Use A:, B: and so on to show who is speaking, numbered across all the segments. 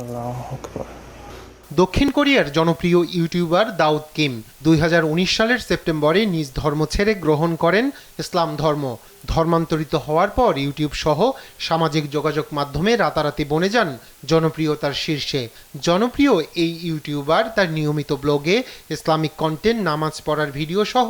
A: আল্লাহু আকবার।
B: দক্ষিণ কোরিয়ার জনপ্রিয় ইউটিউবার দাউদ কিম 2019 সালের সেপ্টেম্বরে নিজ ধর্ম ছেড়ে গ্রহণ করেন ইসলাম ধর্ম। ধর্মান্তরিত হওয়ার পর ইউটিউব সহ সামাজিক যোগাযোগ মাধ্যমে রাতারাতি বনে যান জনপ্রিয়তার শীর্ষে। জনপ্রিয় এই ইউটিউবার তার নিয়মিত ব্লগে ইসলামিক কন্টেন্ট, নামাজ পড়ার ভিডিও সহ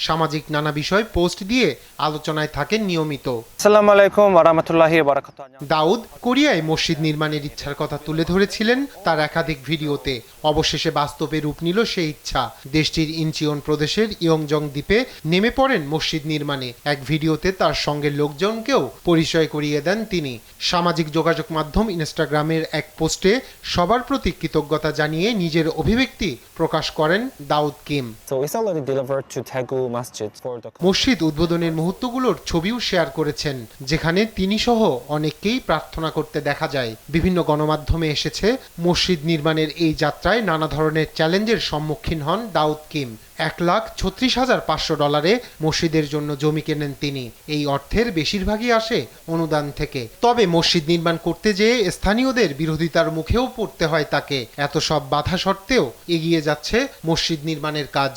B: সামাজিক নানা বিষয় পোস্ট দিয়ে আলোচনায় থাকেন নিয়মিত।
A: আসসালামু আলাইকুম ওয়া রাহমাতুল্লাহি ওয়া বারাকাতুহু।
B: দাউদ কোরিয়ায় মসজিদ নির্মাণের ইচ্ছার কথা তুলে ধরেছিলেন তার একাধিক ভিডিওতে। অবশেষে বাস্তবে রূপ নিল সেই ইচ্ছা। দেশটির ইনচিয়ন প্রদেশের ইয়ংজং দ্বীপে নেমে পড়েন মসজিদ নির্মাণে। এক ভিডিওতে তার সঙ্গে লোকজনকেও পরিচয় করিয়ে দেন তিনি। সামাজিক যোগাযোগ মাধ্যম ইনস্টাগ্রামের এক পোস্টে সবার প্রতি কৃতজ্ঞতা জানিয়ে নিজের অভিব্যক্তি প্রকাশ করেন দাউদ Kim.
C: So it's already delivered to Daegu Masjid for the
B: মসজিদ উদ্বোধনের মুহূর্তগুলোর ছবিও শেয়ার করেছেন, যেখানে তিনি সহ অনেককেই প্রার্থনা করতে দেখা যায়। বিভিন্ন গণমাধ্যমে এসেছে মসজিদ নির্মাণের এই যাত্রায় নানা ধরনের চ্যালেঞ্জের সম্মুখীন হন দাউদ কিম। $1,36,500 মসজিদের জন্য জমি কেনেন তিনি। এই অর্থের বেশিরভাগই আসে অনুদান থেকে। তবে মসজিদ নির্মাণ করতে যেয়ে স্থানীয়দের বিরোধিতার মুখেও পড়তে হয় তাকে। এত সব বাধা সত্ত্বেও এগিয়ে যাচ্ছে মসজিদ নির্মাণের কাজ।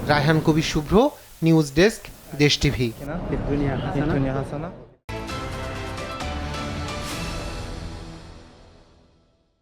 B: রায়হান কবির শুভ্র, নিউজ ডেস্ক, দেশ টিভি।